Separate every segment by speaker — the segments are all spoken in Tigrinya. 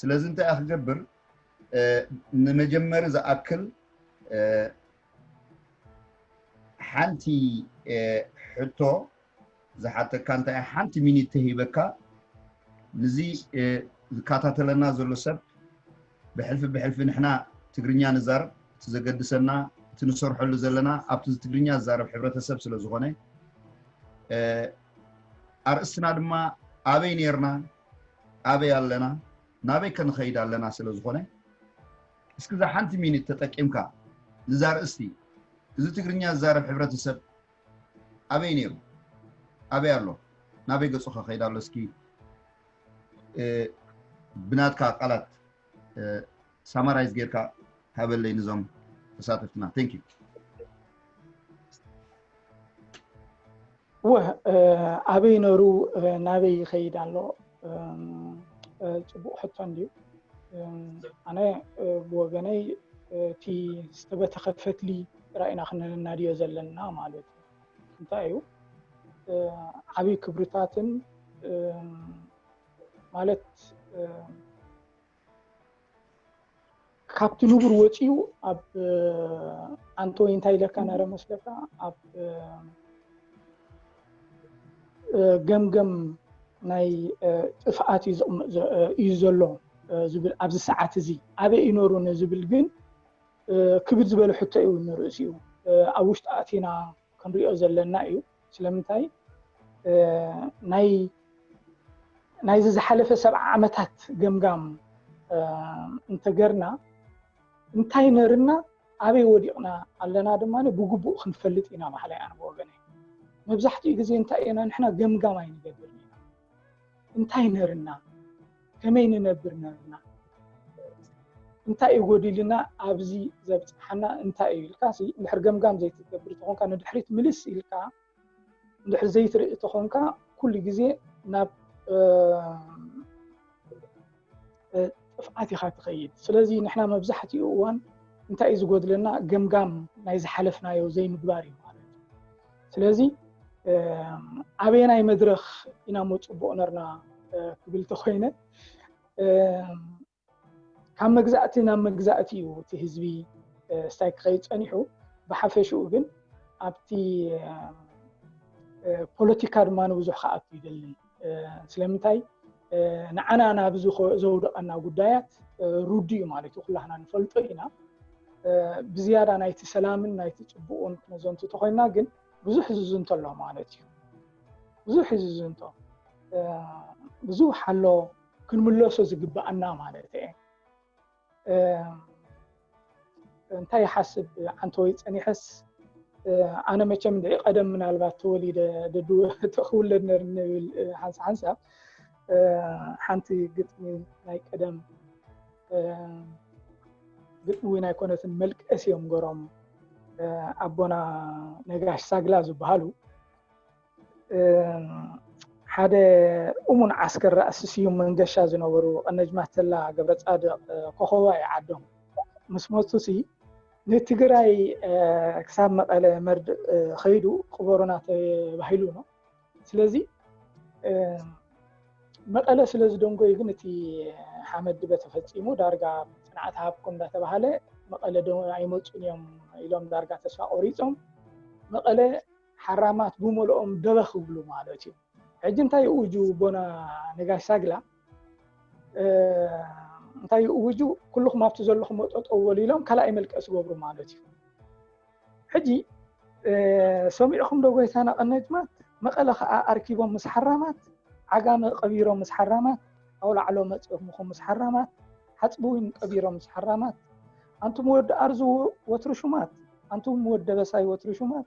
Speaker 1: ስለዚህ እንተ አክገብር نمجمر زأكل حنتي حتو زحتى كانت حنتي ميني تهيبكا نزي كاتاتلنا زلو سب بحلف نحنا تقرنيا نزار تزقدسنا تنصرح له زلنا ابتز تقرنيا زار بحبرة سب سلو زغوني ارسنا دما ابي نيرنا ابي يالنا نابي كنخيد علينا سلو زغوني اسكذا حنتي مين تتقيمكا نزار استي اذا تقرنيا زار بحبرة سب ابي نيرو ابي يالو نابي قصوخا خيد على سكي بناتكا قالت سامرايز غيركا هابل لي نظام تساتفتنا ثانك يو
Speaker 2: ابي نورو نابي خيد على صبو حتى عندي انا بوغني تي استبت خفت لي راينا خلينا ناديو زلنا مالت انتايو ابي كبرتاتن مالت كابت نوبر وጪው ኣብ አንቶ እንታይ ለካ ነረ መስለካ ኣብ ገምገም ናይ ጥፍኣት እዩ ዘሎ ዝብል ኣብዚ ሰዓት እዚ ኣበ ይኖሩ ዝብል ግን ክብድ ዝበለ ሕቶ እዩ ንርእሲኡ ኣብ ውሽጢ ኣቲና ክንሪኦ ዘለና እዩ ስለምንታይ ናይ ዝሓለፈ 7 ዓመታት ገምጋም እንተገርና እንታይ ነርና ኣበይ ወዲቕና ኣለና ድማ ብግቡእ ክንፈልጥ ኢና ማሕላይ ኣነ ወገነይ መብዛሕትኡ ግዜ እንታይ ኢና ንሕና ገምጋም ኣይንገብርና እንታይ ነርና ከመይ ንነብር ነርና እንታይ ይጎድልና ኣብዚ ዘብፅሓና እንታይ ኢልካሲ ድሕር ገምጋም ዘይትገብር ተኾንካ ንድሕሪት ምልስ ኢልካ ድሕር ዘይትርኢ ተኾንካ ኩሉ ግዜ ናብ ጥፍኣት ኢኻ ትኸይድ ስለዚ ንሕና መብዛሕትኡ እዋን እንታይ እዩ ዝጎድለና ገምጋም ናይ ዝሓለፍናዮ ዘይምግባር እዩ ማለት ስለዚ ኣበየናይ መድረኽ ኢና መፅቡቕ ነርና ክብል ተኾይነ ካብ መግዛእቲ ናብ መግዛእቲ እዩ እቲ ህዝቢ ስታይ ክኸይድ ፀኒሑ ብሓፈሽኡ ግን ኣብቲ ፖለቲካ ድማ ንብዙሕ ከኣቱ ይደሊ ስለምንታይ ንዓና ናብ ዘውደቐና ጉዳያት ሩዲ እዩ ማለት እዩ ኩላህና ንፈልጦ ኢና ብዝያዳ ናይቲ ሰላምን ናይቲ ፅቡቕን ክነዘንቱ ተኾይና ግን ብዙሕ ዝዝንቶ ኣሎ ማለት እዩ ብዙሕ ዝዝንቶ ብዙሕ ኣሎ ክንምለሶ ዝግባአና ማለት እዩ እንታይ ይሓስብ አንተ ወይ ፀኒሕስ ኣነ መቸም ድዒ ቀደም ምናልባት ተወሊደ ተኽውለድ ንብል ሓንሳብ ሓንቲ ግጥሚ ናይ ቀደም ግጥሚ ወይ ናይ ኮነትን መልቀስ እዮም ገሮም ኣቦና ነጋሽ ሳግላ ዝበሃሉ ሓደ እሙን ዓስከር ራእሲ ስዩም መንገሻ ዝነበሩ ቀነጅማት ተላ ገብረ ጻድቕ ኮኸባ ይዓዶም ምስ ሞቱሲ ንትግራይ ክሳብ መቐለ መርድ ኸይዱ ቅበሩና ተባሂሉ ነው ስለዚ መቐለ ስለዝደንጎይ ግን እቲ ሓመድ በተፈጺሙ ዳርጋ ጽንዓት ሃብኩም እንዳተባሃለ መቐለ ደው ኣይመጹን እዮም ኢሎም ዳርጋ ተስፋ ቆሪጾም መቐለ ሓራማት ብመልኦም ደበኽ ብሉ ማለት እዩ ሕጂ እንታይ ውጁ ቦና ነጋሽ ሳግላ እንታይ ውጁ ኩልኩም ኣብቲ ዘለኹም ወጠጠው ወሊሎም ካልኣይ መልቀስ ገብሩ ማለት እዩ ሕጂ ሰሚዕኹም ዶ ጎይታና ቀነጅማት መቐለ ከዓ ኣርኪቦም ምስ ሓራማት ዓጋመ ቀቢሮም ምስ ሓራማት ኣውላዕሎ መጽኹም ምስ ሓራማት ሓጽቡን ቀቢሮም ምስ ሓራማት አንቱም ወድ ኣርዙ ወትሩ ሹማት አንቱም ወድ በሳይ ወትሩ ሹማት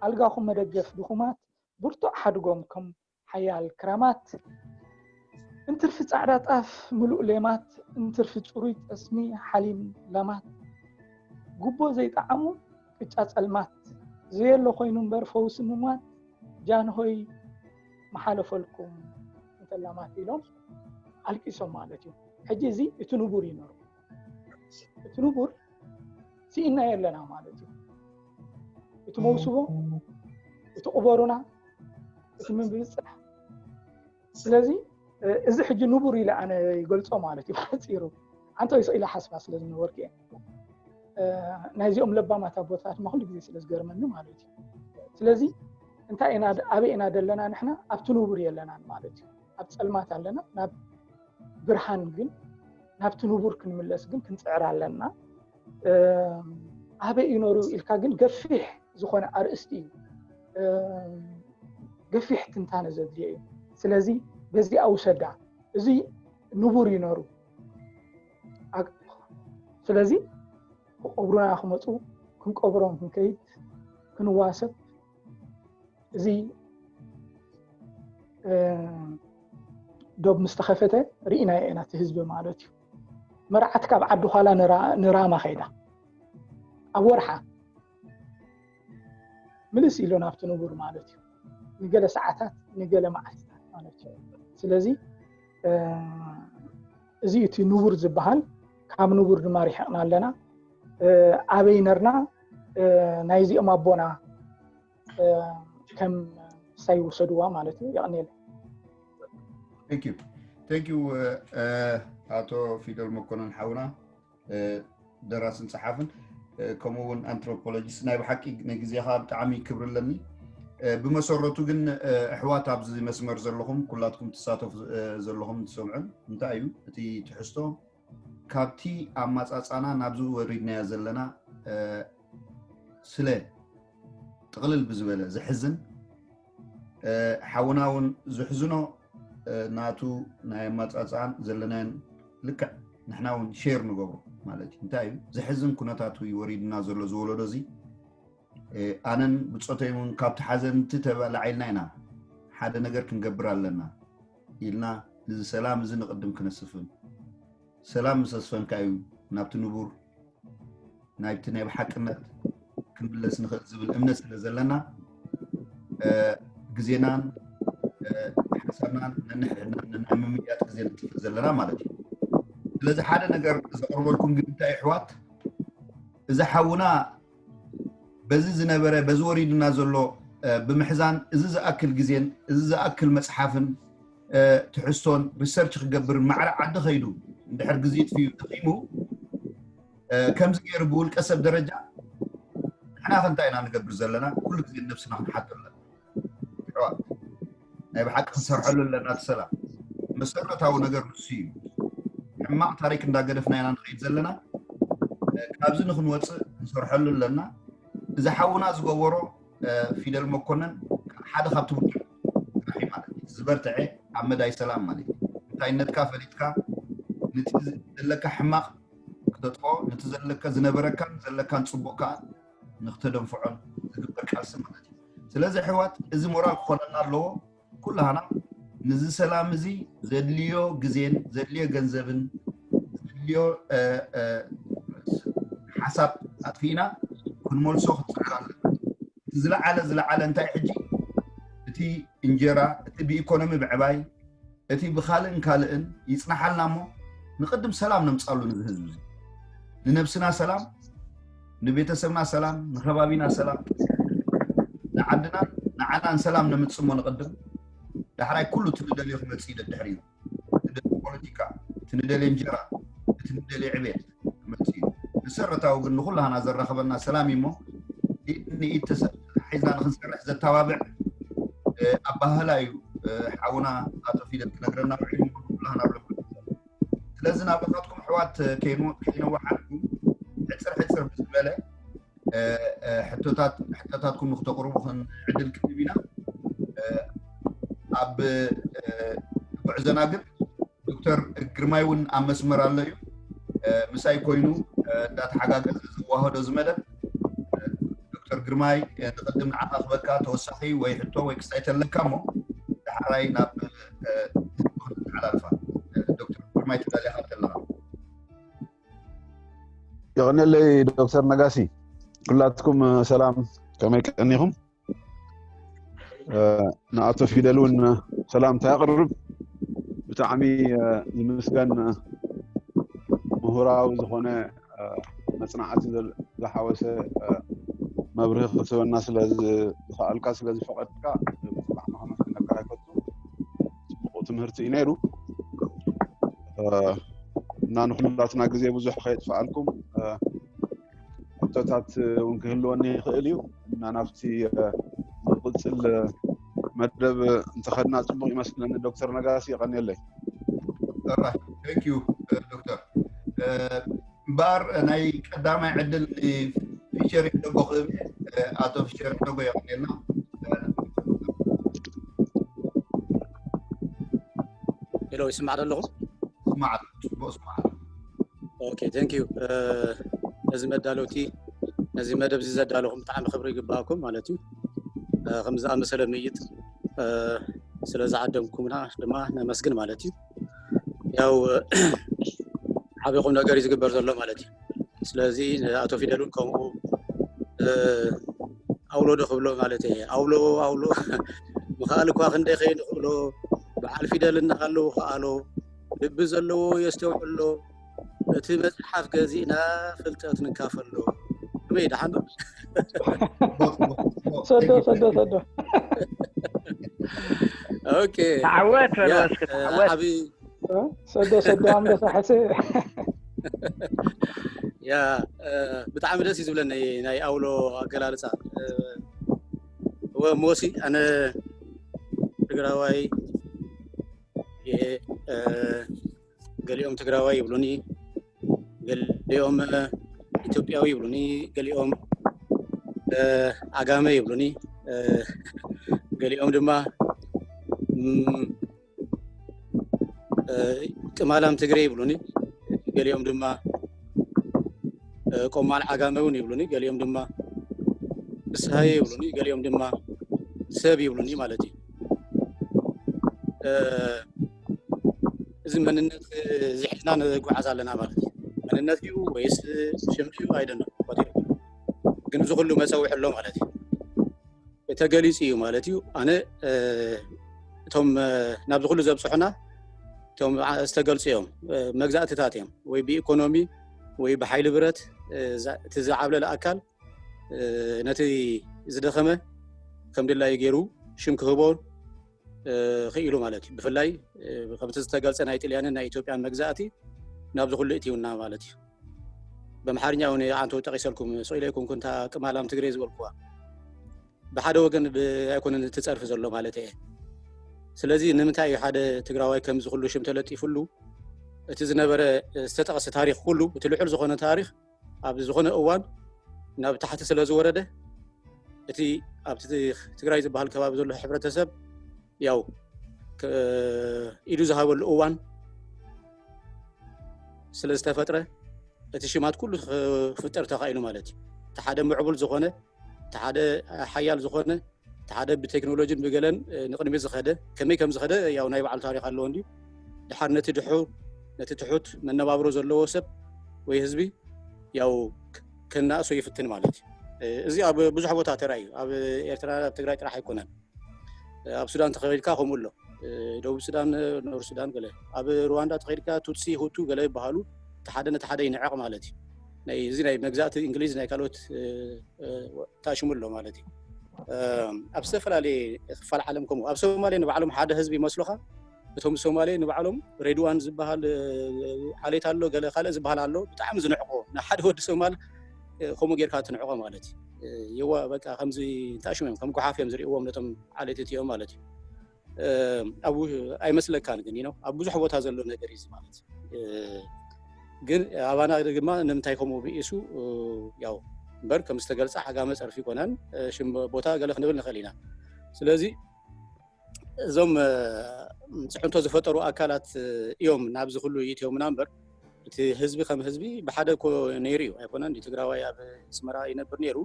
Speaker 2: ኣልጋኹም መደገፍ ድኹማት ብርቱ ሓድጎም ከም ሓያል ክራማት እንትርፍ ጻዕዳ ጣፍ ሙሉእ ሌማት እንትርፍ ጽሩይ ጠስሚ ሓሊም ለማት ጉቦ ዘይጣዓሙ ቅጫ ጸልማት ዘየሎ ኮይኑ እምበር ፈውስ ምሟት ጃንሆይ መሓለፈልኩም እንተላማት ኢሎም ኣልቂሶም ማለት እዩ ሕጂ እዚ እቲ ንቡር ይነሩ እቲ ንቡር ሲኢና የለና ማለት እዩ እቲ መውስቦ እቲ ቅበሩና እቲ ምንብፅሕ ስለዚ إذا حجي نبوري لا أنا يقول صو مالتي ما تصيروا أنتوا إلى حسب أصل لازم نورك نايزي لبا ما تبوتات ما كل جزء لازم منه مالتي سلازي أنت أبي إنا دلنا نحنا أبتنوبري لنا مالتي أبتسلمات لنا ناب برهان جن نابتنوبر كن ملص جن كنت عرال لنا أبي ينورو الكاجن قفيح زخون أرستي قفيح تنتان زدلي سلازي بزي أوسدع زي نبور ينورو سلازي قبرنا خمسو كن قبرهم كن كيد كن واسب زي دوب مستخفته رئينا إنا تهزب مالتي مرعتك بعد حالا نرى ما خيدا أورحة ملس إلو نافت نبور مالتي نقل ساعات نقل معات مالتي سلازي زي تي نبور زبهال كام نبور دماري حقنا لنا أبي نرنا نايزي أما بونا كم سايو سدوا مالتي يعني
Speaker 1: Thank you أتو فيدل مكونن حونا دراسن صحافن كمون أنثروبولوجيست نايب حكي نجزيها بتعمي كبر لني بمسرته جن أحوات عبز مسمر زلهم كلاتكم تساتف زلهم تسمعون انت أيو تي تحسوا كابتي أماس أنا نبزو وريدنا زلنا سلا تقلل بزبالة زحزن حاوناون زحزنو ناتو نايمات أصعان زلنان لك نحناون شير نقبر مالتي انتايو زحزن كناتاتو يوريدنا زلو زولو دوزي أنا بتصوتيمون كابت حزن تتبع لعيلنا حدا نقر كنقبر لنا إلنا لذي سلام زي نقدم كنسفن سلام مسسفن كايو نابت نبور نايبتنا بحقنا كنبلس نخل زبل امنس لزلنا جزينان حسنا نعمميات جزين تفزلنا مالتي لذا حدا نقر إذا قرب لكم قلتاي حوات إذا حاونا بزي زنبرة بزوري نازلو بمحزان إذا أكل جزين إذا أكل مسحافن تحسون ريسيرش خقبر معرع عد خيدو ندحر جزيت فيه تقيمه كم زير بقول كسب درجة احنا خنتاينا نقبر زلنا كل جزين نفسنا نحضر لنا حوات نايب حق نصرح له لنا السلام مسرة هاو نقر نسيب حما تاريك ندا قدفنا نخيد زلنا كابزي نخن وص نصرح له لنا إذا حاونا زقورو في دل مكونن حدا خبط مكان رحيم عليك زبرتعي عمداي سلام عليك انت نتكا فريتكا نتزلك حماق كتطفو نتزلك زنبركا زلكا نصبوكا نختدم فعل زقبر كالسم عليك سلازي حوات إذا مرال خوننا له كلها نزي سلام زي زدليو جزين زدليو جنزبن زدليو حسب أطفينا كن مولسو زلع على انتي حجي اتي انجرا اتي بإيكونومي بعباي اتي بخالئن كالئن يصنح لنا مو نقدم سلام نمصالو نزهزو زي لنفسنا سلام نبيتسبنا سلام نخبابينا سلام نعدنا نعنا سلام نمتصمو نقدم دحراي كله تندلي خمصيد الدحريو تندلي بوليتيكا تندلي انجرا تندلي عبيد خمصيد نسرتاو قلنا كلها انا زرخبنا سلامي مو إني حيزنا نخسر إذا التوابع أبهلايو حاونا أتفيد نقرنا وعلم كلها نقول لازم أبغاكم حوات كينو وحدكم حتسر بالزبالة حتاتكم مختقروا خن عدل كتبينا أب بعزنا قبل دكتور جرمايون أمسمر عليه مساي كوينو دات حاجة وهذا زملاء جرماي تقدم عنا خبكة توسخي ويحطوا ويكسيتن لكمو دحراي ناب على الفا دكتور جرماي تدالي حتى لها
Speaker 3: يغني لي دكتور نقاسي كلاتكم سلام كما يكنيهم نعطف فيدلون سلام تقرب بتعمي المسكن مهراو زخونه مصنعات زحاوسه مبرخ خسو الناس لازم خالك لازم فقدك بصراحه ما كنا كراكتو تمهرت ينيرو እና ንኩላትና ግዜ ብዙሕ ከይጥፋአልኩም ሕቶታት እውን ክህልወኒ ይኽእል እዩ እና ናብቲ ዝቕፅል መደብ እንተኸድና ፅቡቅ ይመስለኒ ዶክተር ነጋሲ ይቐኒየለይ
Speaker 1: alright thank you doctor bar ናይ ቀዳማይ ዕድል ፊቸሪንግ ደጎ ክብ አቶ ፊቸሪንግ ደጎ ይቐኒየልና
Speaker 4: hello ይስማዕ ኣለኹም
Speaker 1: ስማዕ
Speaker 4: okay thank you እዚ መዳለውቲ ነዚ መደብ ዝዘዳለኹም ብጣዕሚ ክብሪ ይግባአኩም ማለት እዩ ከም ዝኣመሰለ ምይጥ ስለዝዓደምኩምና ድማ ነመስግን ማለት እዩ ያው ዓበይኩም ነገር ይዝግበር ዘሎ ማለት እዩ ስለዚ አቶ ፊደሉን ከምኡ ኣውሎ ደኽብሎ ማለት እዩ ኣውሎ ምኻል እኳ ክንደይ ኸይድ ክብሎ በዓል ፊደል እናኻለው ኸኣሎ ልቢ ዘለዎ የስተውዕሎ እቲ መጽሓፍ ገዚእና ፍልጠት ንካፈሎ ወይ ደሓን
Speaker 2: صدق
Speaker 4: اوكي
Speaker 5: تعودت ولا تعودت
Speaker 4: حبيبي
Speaker 2: صدق عم بصحسه
Speaker 4: يا بتعامل دس يزبلنا ناي اولو اقلالصا هو موسي انا تግራዋይ ገሊኦም ትግራዋይ ይብሉኒ ገሊኦም ኢትዮጵያዊ ይብሉኒ ገሊኦም አጋመ ይብሉኒ ገሊኦም ድማ ቅማላም ትግሬ ይብሉኒ ገሊኦም ድማ ቆማል አጋመውን ይብሉኒ ገሊኦም ድማ እስሃይ ይብሉኒ ገሊኦም ድማ ሰብ ይብሉኒ ማለት እዩ እዚ መንነት ዝሕትና ንጓዓዝ ኣለና ማለት እዩ መንነት እዩ ወይስ ሽምት እዩ አይደነ ግን እዚ ሁሉ መፀውዕ ኣሎ ማለት እዩ ተገሊጽ እዩ ማለት እዩ ኣነ እቶም ናብዚ ሁሉ ዘብፅሑና እቶም ዝተገልጽዮም መግዛእትታት እዮም ወይ ብኢኮኖሚ ወይ ብሓይሊ ብረት እቲ ዝዓብለለ ኣካል ነቲ ዝደኸመ ከም ድላይ ገይሩ ሽም ክህቦ ክኢሉ ማለት እዩ ብፍላይ ከምቲ ዝተገልጸ ናይ ጣልያንን ናይ ኢትዮጵያን መግዛእቲ ናብዚ ሁሉ እትዩና ማለት እዩ በመሓርኛ እውን አንተ ጠቂሰልኩም ሶኢለይኩም ኩንታ ቅማላም ትግሬ ዝበልኩዋ بحد وجن بيكون تتصرف زلوا مالته سلازي نمتاي حدا تجراوي كم زخلو شم تلتي فلو تزنبر استتقص تاريخ كله بتلحل زخونه تاريخ اب زخونه اوان ناب تحت سلازو ورده اتي اب تجراي زبال كباب زلو حبرتسب ياو ايدو زهاول اوان سلاز تفتره اتشمات كله فطر تخايلو مالتي تحد معبل زخونه تحد حيال زخونه تحد بتكنولوجي بقلن نقدم زخده كمي كم زخده ياو ناي بعل تاريخ الله عندي دحر نتدحو نتتحوت من نبابرو زلو وسب وي حزبي ياو كنا اسو يفتن مالتي ازي اب بزح بوتا تراي اب ኤርትራ ትግራይ ጥራሕ አይኮነን اب ሱዳን ተኸይድካ ከምኡሎ ደቡብ ሱዳን ኖር ሱዳን ገለ اب ሩዋንዳ ተኸይድካ ቱትሲ ሁቱ ገለ ይባሃሉ ተሓደ ነተሓደ ይንዕቅ ማለት እዩ ናይ እዚ ናይ መግዛእቲ እንግሊዝ ናይ ካልኦት ታሽሙሎ ማለት እዩ ኣብ ሰፈላሊ ክፋል ዓለም ከምኡ ኣብ ሶማሌ ንባዕሎም ሓደ ህዝቢ ይመስሉኻ እቶም ሶማሌ ንባዕሎም ሬድዋን ዝበሃል ዓሌት ኣሎ ገለ ካልእ ዝበሃል ኣሎ ብጣዕሚ ዝንዕቆ ንሓደ ወዲ ሶማል ከምኡ ጌርካ ትንዕቆ ማለት እዩ ይዋ በቃ ከምዚ ታሽሙም ከም ጓሓፍዮም ዝሪእዎም ነቶም ዓሌት እትዮም ማለት እዩ አቡ አይመስለካን ግን ነው ኣብ ብዙሕ ቦታ ዘሎ ነገር እዩ ማለት ግን አባና ድማ ንምታይ ከምኡ ቢእሱ ያው በር ከም ዝተገልጸ ሓጋ መጽርፍ ይኮናን ሽም ቦታ ገለ ክንብል ንኸሊና ስለዚህ እዞም ጽሕንቶ ዝፈጠሩ አካላት እዮም ናብዚ ሁሉ ይትዮም ናምበር እቲ ህዝቢ ከም ህዝቢ ብሓደ ኮ ነይሩ አይኮናን ትግራዋይ ኣብ ስመራ ይነብር ነይሩ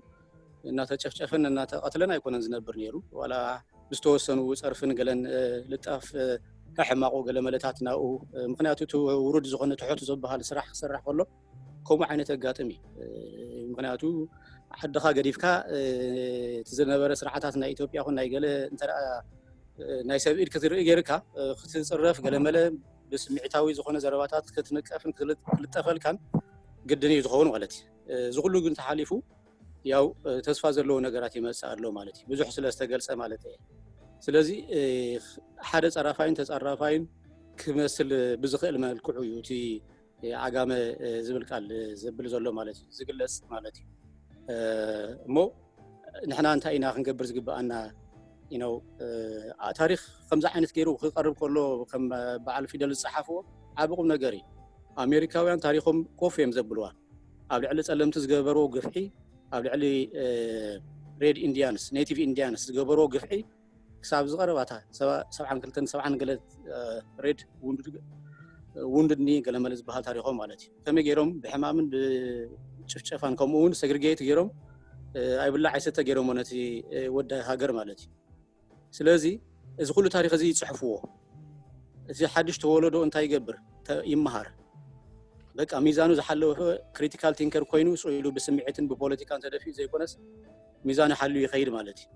Speaker 4: እና ተጨፍጨፈን እና ተቀትለን አይኮናን ዝነብር ነይሩ ወላ ብስተወሰኑ ጽርፍን ገለን ልጣፍ ከሕማቁ ገለ መለታት ናኡ ምክንያቱ ውሩድ ዝኾነ ትሑት ዝበሃል ስራሕ ክስራሕ ከሎ ከምኡ ዓይነት አጋጥሚ ምክንያቱ ሓድኻ ገዲፍካ ትዝነበረ ስርዓታት ናይ ኢትዮጵያ ኹን ናይ ገለ እንተራ ናይ ሰብኢድ ክትርኢ ጌርካ ክትጽረፍ ገለ መለ ብስምዒታዊ ዝኾነ ዘረባታት ክትንቀፍን ክትልጠፈልካን ግድን እዩ ዝኸውን ማለት እዩ ዝኹሉ ግን ተሓሊፉ ያው ተስፋ ዘለዎ ነገራት ይመጽእ ኣሎ ማለት እዩ ብዙሕ ስለስተገልጸ ማለት እዩ ስለዚህ ሓደ ጸራፋይን ተጸራፋይን ክመስል ብዝኽእል መልክዑ እዩ እቲ ዓጋመ ዝብል ቃል ዘብል ዘሎ ማለት እዩ ዝግለጽ ማለት እዩ እሞ ንሕና እንታይ ኢና ክንገብር ዝግባአና ታሪክ ከምዚ ዓይነት ገይሩ ክቐርብ ከሎ ከም በዓል ፊደል ዝፀሓፍዎ ዓቢ ቁም ነገር እዩ ኣሜሪካውያን ታሪኮም ኮፍ እዮም ዘብልዋ ኣብ ልዕሊ ጸለምቲ ዝገበርዎ ግፍዒ ኣብ ልዕሊ ሬድ ኢንዲያንስ ኔቲቭ ኢንዲያንስ ዝገበርዎ ግፍዒ ክሳብ ዝቐረባታ 72 ሬድ ውንድኒ ገለመለ ዝበሃል ታሪኮም ማለት እዩ ከመይ ገይሮም ብሕማምን ብጭፍጨፋን ከምኡ እውን ሰግሪጌት ገይሮም ኣይብላዕ ኣይሰተ ገይሮም ነቲ ወዲ ሃገር ማለት እዩ ስለዚ እዚ ኩሉ ታሪክ እዚ ይጽሕፍዎ እዚ ሓድሽ ተወለዶ እንታይ ይገብር ይመሃር በቃ ሚዛኑ ዝሓለወ ክሪቲካል ቲንከር ኮይኑ ጽይሉ ብስምዒትን ብፖለቲካን ተደፊኡ ዘይኮነስ ሚዛኑ ሓልዩ ይኸይድ ማለት እዩ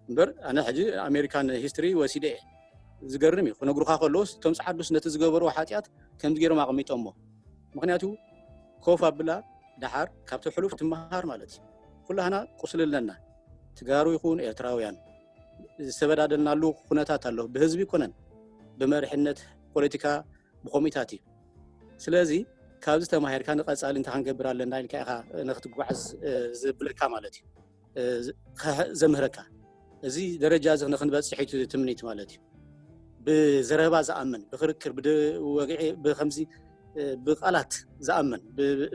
Speaker 4: እምበር ኣነ ሕጂ ኣሜሪካን ሂስትሪ ወሲደ ዝገርም እዩ ክነግሩኻ ከለውስ እቶም ጻዓዱስ ነቲ ዝገበርዎ ሓጢኣት ከምዚ ገይሮም ኣቕሚጦሞ ምክንያቱ ኮፍ ኣብላ ዳሓር ካብቲ ሕሉፍ ትመሃር ማለት እዩ ኩላህና ቁስል ኣለና ትጋሩ ይኹን ኤርትራውያን ዝተበዳደልናሉ ኩነታት ኣሎ ብህዝቢ ይኮነን ብመርሕነት ፖለቲካ ብኮሚታት እዩ ስለዚ ካብዚ ተማሂርካ ንቐጻሊ እንታይ ክንገብር ኣለና ኢልካ ኢኻ ንኽትጓዓዝ ዝብለካ ማለት እዩ ዘምህረካ እዚ ደረጃ እዚ ንኽንበጽሕ እዩ ትምኒት ማለት እዩ ብዘረባ ዝኣምን ብክርክር ብወግዒ ብከምዚ ብቃላት ዝኣምን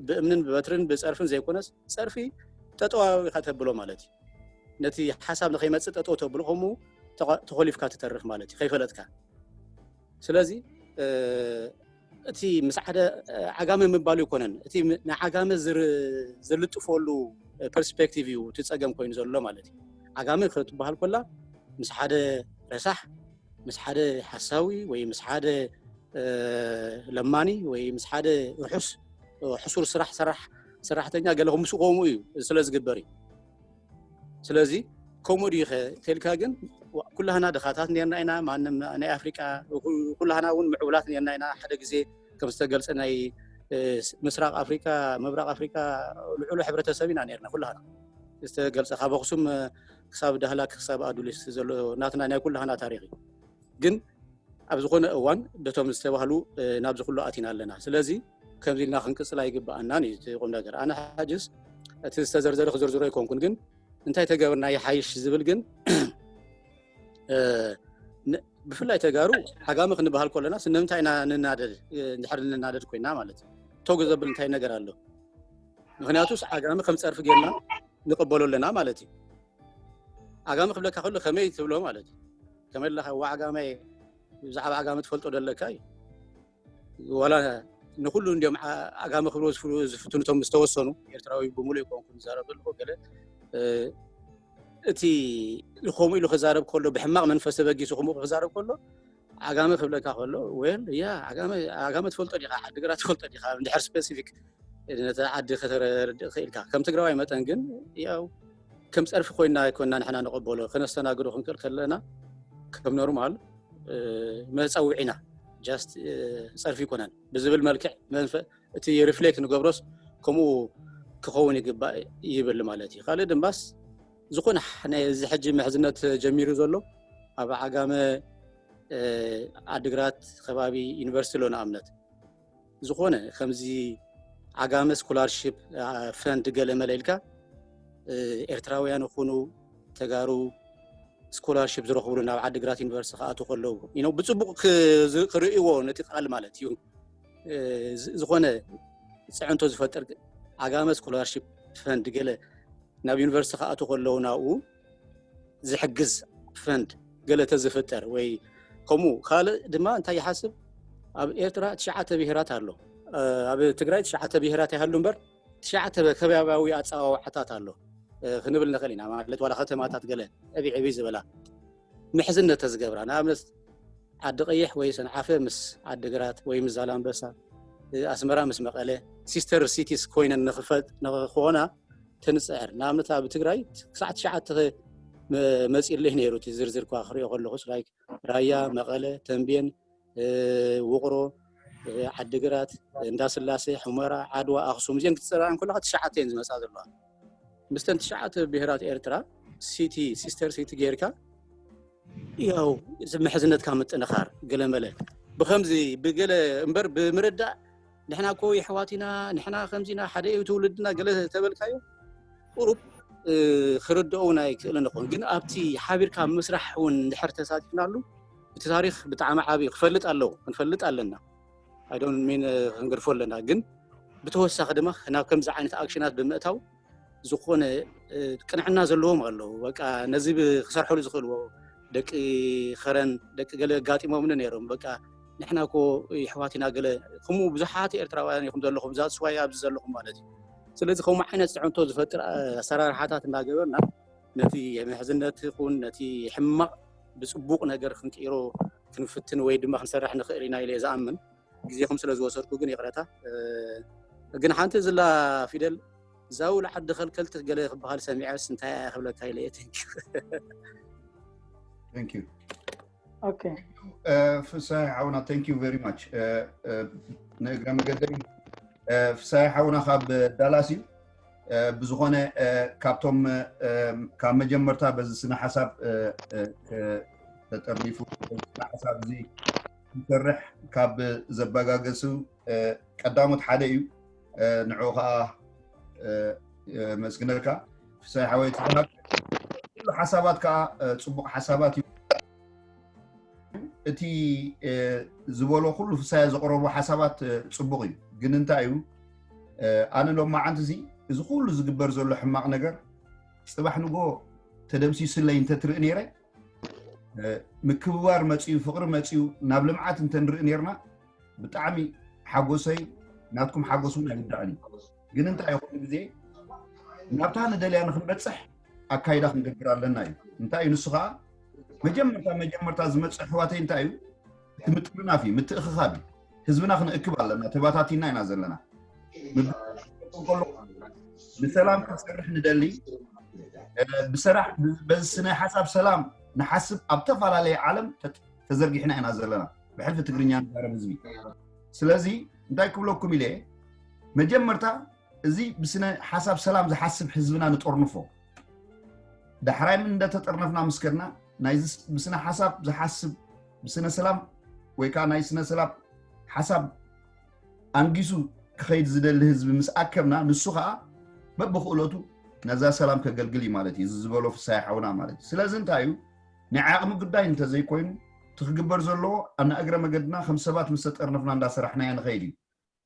Speaker 4: ብእምንን ብበትርን ብጸርፍን ዘይኮነስ ጸርፊ ተጠዋዊ ከተብሎ ማለት እዩ ነቲ ሓሳብ ንኸይመጽእ ጠጠው ተብሎ ከምኡ ተኸሊፍካ ትተርፍ ማለት እዩ ከይፈለጥካ ስለዚ እቲ ምስ ሓደ ዓጋመ ምባሉ ይኮነን እቲ ንዓጋመ ዝልጥፈሉ ፐርስፔክቲቭ እዩ ትጸገም ኮይኑ ዘሎ ማለት እዩ ዓጋመ ክትበሃል ኮላ ምስ ሓደ ረሳሕ ምስ ሓደ ሓሳዊ ወይ ምስ ሓደ ለማኒ ወይ ምስ ሓደ ሕሱር ሰራሕተኛ ገለ ከምሱ ቆሙ እዩ ስለ ዝግበር እዩ ስለዚ ኮሞዲ ተልካ ግን ኩላህና ደኻታት ነርና ኢና ማንም ናይ ኣፍሪካ ኩላህና እውን ምዕቡላት ነርና ኢና ሓደ ግዜ ከም ዝተገልጸ ናይ ምስራቅ ኣፍሪካ ምብራቅ ኣፍሪካ ልዑል ሕብረተሰብ ኢና ነርና ኩላህና ዝተገልጸ ካብ ኣክሱም ክሳብ ዳህላክ ክሳብ ኣዱሊስ ዘሎ ናትና ናይ ኩላህና ታሪክ እዩ ግን ኣብ ዝኾነ እዋን በቶም ዝተባህሉ ናብዚ ኩሉ ኣቲና ኣለና ስለዚ ከምዚ ኢልና ክንቅጽላ ይግባአናን እዩ ቁም ነገር ኣነ ሓጅስ እቲ ዝተዘርዘረ ክዝርዝሮ ይኮንኩን ግን እንታይ ተገበርና ይሓይሽ ዝብል ግን ብፍላይ ተጋሩ ዓጋመ ክንበሃል ከለና ስለምንታይ ኢና ንናደድ እንድሕር ንናደድ ኮይና ማለት ተውግ ዘብል እንታይ ነገር ኣሎ ምክንያቱስ ዓጋመ ከም ጸርፍ ጌርና ንቕበሎ ኣለና ማለት እዩ ዓጋመ ክብለካ ከሎ ከመይ ትብሎ ማለት እዩ ከመይ ለኻ ዓጋመ ብዛዕባ ዓጋመ ትፈልጦ ደለካ እዩ ወላ ንኩሉ እንዲኦም ዓጋመ ክብሎ ዝፍትኑቶም ዝተወሰኑ ኤርትራዊ ብሙሉእ ይኮንኩን ዝዛረበሉ ገለ እቲ ከምኡ ኢሉ ክዛረብ ከሎ ብሕማቕ መንፈስ ተበጊሱ ከምኡ ክዛረብ ከሎ ዓጋመ ክብለካ ከሎ ወል ያ ዓጋመ ትፈልጦ ዲኻ ዓዲግራት ትፈልጦ ዲኻ እንድሕር ስፔሲፊክ ነቲ ዓዲ ከተረድእ ክኢልካ ከም ትግራዋይ መጠን ግን ያው ከም ጸርፊ ኮይና ንሕና ንቐበሎ ክነስተናግዶ ክንክእል ከለና ከም ኖርማል መፀውዒና ጃስት ጸርፊ ይኮነን ብዝብል መልክዕ እቲ ሪፍሌክት ንገብሮስ ከምኡ ክኸውን ይግባእ ይብል ማለት እዩ ካልእ ድምባስ ዝኾነ ናይ እዚ ሕጂ ምሕዝነት ጀሚሩ ዘሎ ኣብ ዓጋመ ዓዲግራት ከባቢ ዩኒቨርሲቲ ሎ ንኣብነት ዝኾነ ከምዚ ዓጋመ ስኮላርሺፕ ፈንድ ገለ መለልካ ኤርትራውያን ይኹኑ ተጋሩ ስኮላርሺፕ ዝረኽብሉ ናብ ዓዲግራት ዩኒቨርሲቲ ከኣቱ ከለዉ ብፅቡቅ ክርእይዎ ነቲ ቃል ማለት እዩ ዝኾነ ፅዕንቶ ዝፈጥር ዓጋመ ስኮላርሺፕ ፈንድ ገለ ናብ ዩኒቨርሲቲ ከኣቱ ከለዉ ናብኡ ዝሕግዝ ፈንድ ገለ ተዝፍጠር ወይ ከምኡ ካልእ ድማ እንታይ ይሓስብ ኣብ ኤርትራ 9 ብሄራት ኣሎ ኣብ ትግራይ 9 ብሄራት ይሃሉ እምበር 9 ከባቢያዊ ኣፀዋውዓታት ኣሎ ክንብል ንኽእል ኢና ማለት ዋላ ከተማታት ገለ ዕብይ ዝበላ ምሕዝነት ተዝገብራ ንኣብነት ዓዲ ቀይሕ ወይ ሰንዓፈ ምስ ዓዲግራት ወይ ምስ ዛላንበሳ ኣስመራ ምስ መቐለ ሲስተር ሲቲስ ኮይነን ንኽኾና ተንፅዕር ንኣብነት ኣብ ትግራይ ክሳዕ 9 መፂልህ ነይሩ እቲ ዝርዝር እኳ ክሪኦ ከለኹስ ላይክ ራያ መቐለ ተንቤን ውቕሮ ዓዲግራት እንዳስላሴ ሕመራ ዓድዋ ኣክሱም እዚአን ክትፅርአን ከለካ 9 እየን ዝመፃ ዘለዋ ምስተን 9 ብሄራት ኤርትራ ሲቲ ሲስተር ሲቲ ጌርካ ያው ዝምሕዝነትካ ምጥንኻር ገለመለ بخمزي بقله امبر بمردع نحنا كو يحواتنا نحنا خمزينا حدا يتولدنا قله تبلكايو قرب خردونا يكل نكون ግን ኣብቲ ሓቢርካ መስራሕ ውን ድሕር ተሳቲፍናሉ እቲ ታሪኽ ብጣዕሚ ዓቢ ክፈልጥ ኣለዎ ክንፈልጥ ኣለና I don't mean ክንገርፈለና ግን ብተወሳኺ ድማ ናብ ከምዚ ዓይነት ኣክሽናት ብምእታው ዝኾነ ቅንዕና ዘለዎም ኣለዉ በቃ ነዚ ክሰርሕሉ ዝኽእልዎ ደቂ ኸረን ደቂ ገለ ጋጢሞምን ነይሮም በቃ ንሕና ኮ ይሕዋቲና ገለ ከምኡ ብዙሓት ኤርትራውያን ይኹም ዘለኹም ዛስዋይ ኣብዚ ዘለኹም ማለት እዩ ስለዚህ ከምኡ ዓይነት ፅዕንቶ ዝፈጥር ኣሰራርሓታት እናገበርና ነቲ የምሕዝነት ይኹን ነቲ ሕማቕ ብፅቡቕ ነገር ክንቅይሮ ክንፍትን ወይ ድማ ክንሰርሕ ንኽእል ኢና ኢለ ዝኣምን ግዜኹም ስለ ዝወሰድኩ ግን ይቕረታ ግን ሓንቲ ዝላ ፊደል ዛው ለዓዲ ኸልከልቲ ገለ ክበሃል ሰሚዐስ እንታይ ክብለካ ኢለ
Speaker 1: Thank you.
Speaker 2: Okay.
Speaker 1: ፍሳይ ሓውና thank you very much. ንእግረ መገደይ ፍሳይ ሓውና ካብ ዳላስ እዩ ብዝኾነ ካብቶም ካብ መጀመርታ በዚ ስነ ሓሳብ ተጠርኒፉ ስነ ሓሳብ እዚ ይሰርሕ ካብ ዘበጋገሱ ቀዳሞት ሓደ እዩ ንዑ ከዓ መስግነልካ ፍሳይ ሓወይ ትባሃል ኩሉ ሓሳባት ከዓ ፅቡቕ ሓሳባት እዩ እቲ ዝበሎ ኩሉ ፍሳይ ዘቕረቡ ሓሳባት ፅቡቕ እዩ ግን እንታይ እዩ ኣነ ሎማዓንቲ እዚ እዚ ኩሉ ዝግበር ዘሎ ሕማቕ ነገር ፅባሕ ንጎ ተደምሲስለይ እንተትርኢ ነይረ ምክብባር መፅኡ ፍቕሪ መፅኡ ናብ ልምዓት እንተንርኢ ነርና ብጣዕሚ ሓጎሰይ ናትኩም ሓጎስ እውን ኣይውዳእን እዩ ግን እንታይ ይኹን ግዜ ናብታ ንደልያ ንክንበፅሕ ኣካይዳ ክንገብር ኣለና እዩ እንታይ እዩ ንሱ ከዓ መጀመርታ ዝመፅእ ሕዋተይ እንታይ እዩ እቲ ምጥርናፍ እዩ ምትእኽኻብ እዩ ህዝብና ክንእክብ ኣለና ተባታቲና ኢና ዘለና ብሰላም ክንሰርሕ ንደሊ ብስራሕ በዚ ስነ ሓሳብ ሰላም ንሓስብ ኣብ ተፈላለየ ዓለም ተዘርጊሕና ኢና ዘለና ብሕልፊ ትግርኛ ንዛረብ ህዝቢ ስለዚ እንታይ ክብለኩም ኢለ መጀመርታ እዚ ብስነ ሓሳብ ሰላም ዝሓስብ ህዝብና ንጦርንፎ ዳሕራይ ምን እንደተጠርነፍና ምስከድና ናይ ብስነ ሓሳብ ዝሓስብ ብስነ ሰላም ወይ ከዓ ናይ ስነ ሰላም ሓሳብ አንጊሱ ክኸይድ ዝደሊ ህዝቢ ምስ ኣከብና ንሱ ከዓ በብኽእለቱ ነዛ ሰላም ከገልግል እዩ ማለት እዩ ዝበሎ ፍሳይ ሓውና ማለት እዩ ስለዚ እንታይ እዩ ናይ ዓቕሚ ጉዳይ እንተዘይኮይኑ ትክግበር ዘለዎ ኣነ እግረ መገድና ከም ሰባት ምስ ተጠርነፍና እንዳሰራሕና እያ ንኸይድ እዩ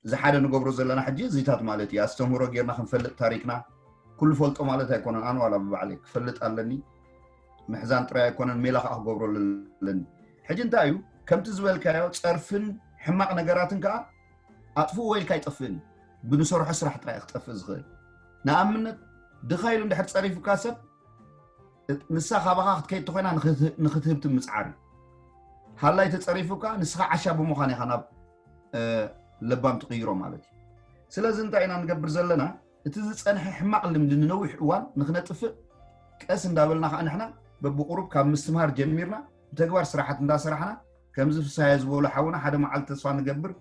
Speaker 1: እዚ ሓደ ንገብሮ ዘለና ሕጂ እዚታት ማለት እዩ ኣስተምህሮ ጌርና ክንፈልጥ ታሪክና ኩሉ ፈልጦ ማለት ኣይኮነን ኣነ ዋላ ብባዕለይ ክፈልጥ ኣለኒ ምሕዛን ጥራይ ኣይኮነን ሜላ ከዓ ክገብሮ ኣለኒ ሕጂ እንታይ እዩ ከምቲ ዝበልካዮ ፀርፍን ሕማቕ ነገራትን ከዓ ኣጥፍኡ ወይልካ ኣይጠፍእን ብንሰርሖ ስራሕ ጥራይ ክጠፍእ ዝኽእል ንኣብነት ድኻኢሉ እንድሕር ፀሪፉካ ሰብ ንሳ ካባኻ ክትከይድ ተኮይና ንክትህብ ትምፅዓር እዩ ሃላይ ተፀሪፉካ ንስኻ ዓሻ ብምዃን ኢኻ ናብ ለባም ትቕይሮ ማለት እዩ ስለዚ እንታይ ኢና ንገብር ዘለና እቲ ዝፀንሐ ሕማቕ ልምዲ ንነዊሕ እዋን ንክነጥፍእ ቀስ እንዳበልና ከዓ ንሕና በብቁሩብ ካብ ምስትምሃር ጀሚርና ብተግባር ስራሓት እንዳሰራሕና ከምዚ ፍሳይ ዝበሉ ሓውና ሓደ መዓልቲ ተስፋ ንገብር